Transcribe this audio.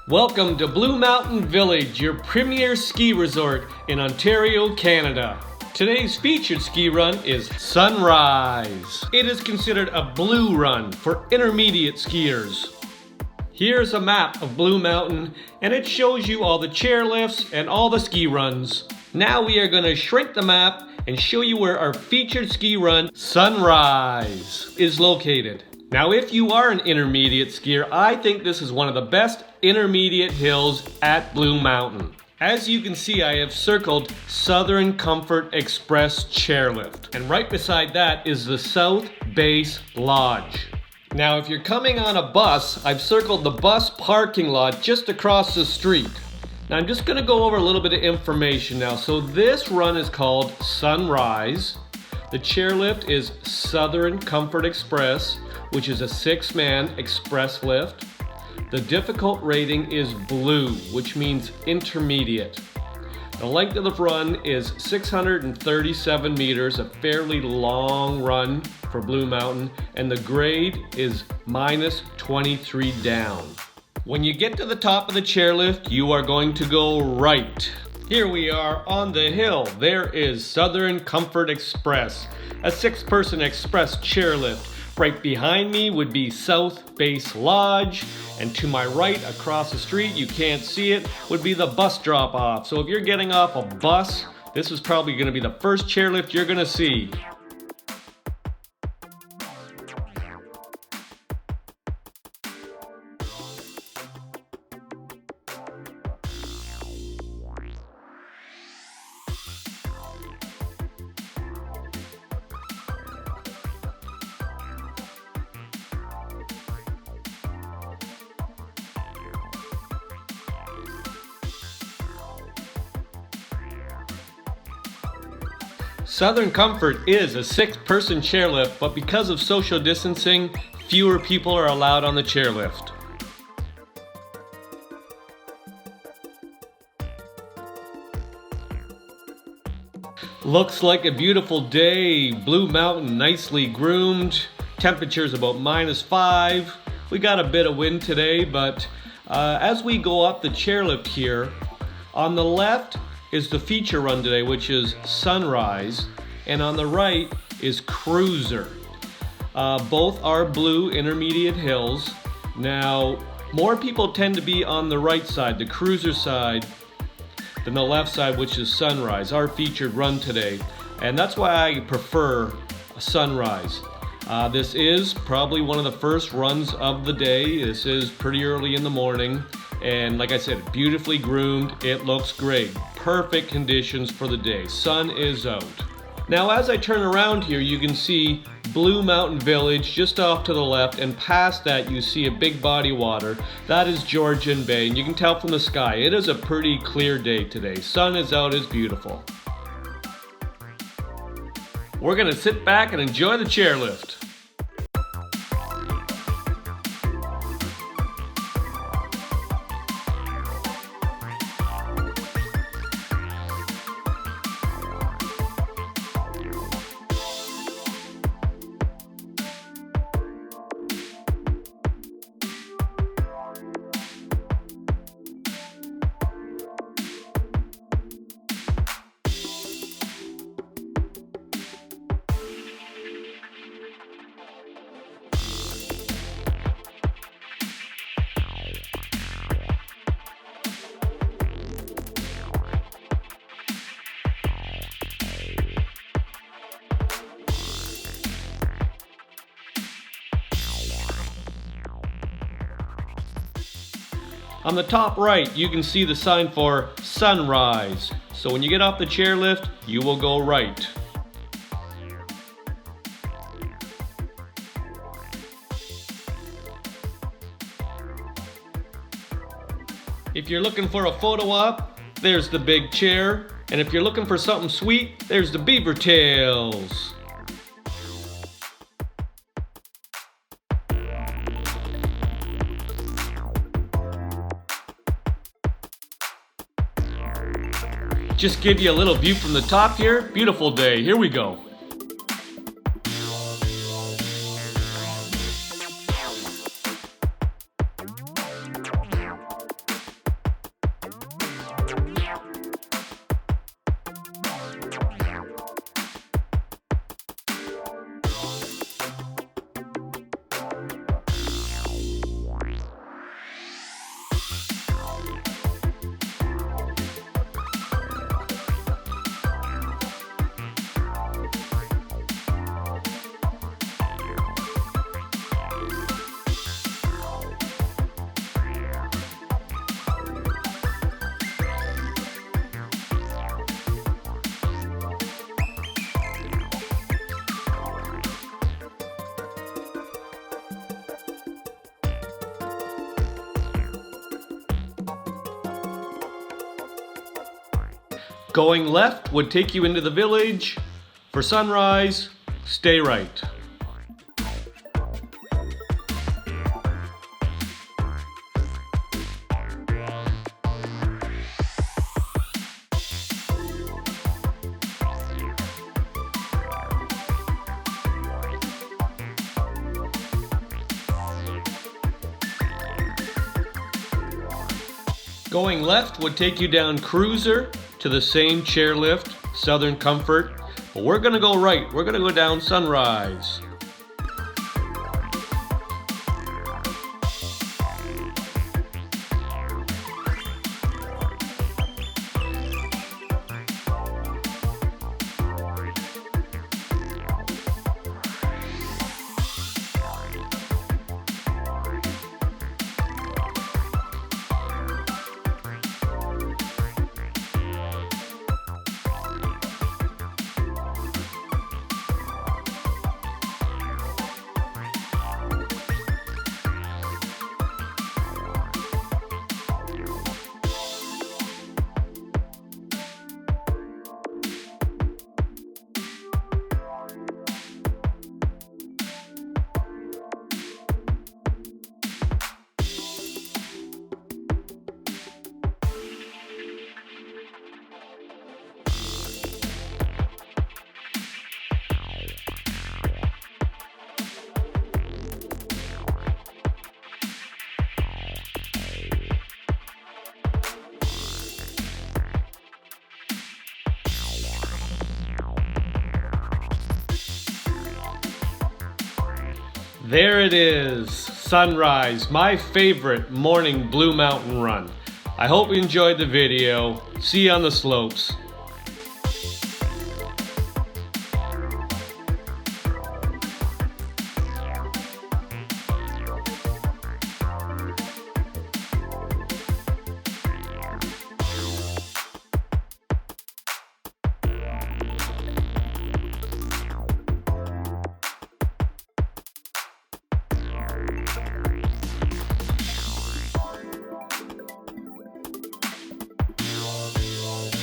Welcome to Blue Mountain Village, your premier ski resort in Ontario, Canada. Today's featured ski run is Sunrise. It is considered a blue run for intermediate skiers. Here's a map of Blue Mountain, and it shows you all the chairlifts and all the ski runs. Now we are going to shrink the map and show you where our featured ski run, Sunrise, is located. Now if you are an intermediate skier, I think this is one of the best intermediate hills at Blue Mountain. As you can see, I have circled Southern Comfort Express Chairlift, and right beside that is the South Base Lodge. Now if you're coming on a bus, I've circled the bus parking lot just across the street. Now I'm just going to go over a little bit of information now. So this run is called Sunrise. The chairlift is Southern Comfort Express, which is a 6-man express lift. The difficult rating is blue, which means intermediate. The length of the run is 637 meters, a fairly long run for Blue Mountain, and the grade is -23 down. When you get to the top of the chairlift, you are going to go right. Here we are on the hill. There is Southern Comfort Express, a 6-person express chairlift. Right behind me would be South Base Lodge, and to my right across the street, you can't see it, would be the bus drop off. So if you're getting off a bus, this is probably going to be the first chairlift you're going to see. Southern Comfort is a 6-person chairlift, but because of social distancing, fewer people are allowed on the chairlift. Looks like a beautiful day. Blue Mountain nicely groomed. Temperature's about -5. We got a bit of wind today, but as we go up the chairlift here, on the left is the feature run today, which is Sunrise, and on the right is Cruiser. Both are blue intermediate hills. Now, more people tend to be on the right side, the Cruiser side, than the left side, which is Sunrise, our featured run today. And that's why I prefer Sunrise. This is probably one of the first runs of the day. This is pretty early in the morning. And like I said, beautifully groomed. It looks great. Perfect conditions for the day. Sun is out. Now as I turn around here, you can see Blue Mountain Village just off to the left, and past that you see a big body of water. That is Georgian Bay, and you can tell from the sky, it is a pretty clear day today. Sun is out, it's beautiful. We're gonna sit back and enjoy the chairlift. On the top right, you can see the sign for Sunrise. So when you get off the chairlift, you will go right. If you're looking for a photo op, there's the big chair. And if you're looking for something sweet, there's the beaver tails. Just give you a little view from the top here. Beautiful day. Here we go. Going left would take you into the village. For sunrise, stay right. Going left would take you down Cruiser to the same chairlift, Southern Comfort. But we're gonna go right. We're gonna go down Sunrise. There it is, sunrise, my favorite morning Blue Mountain run. I hope you enjoyed the video. See you on the slopes.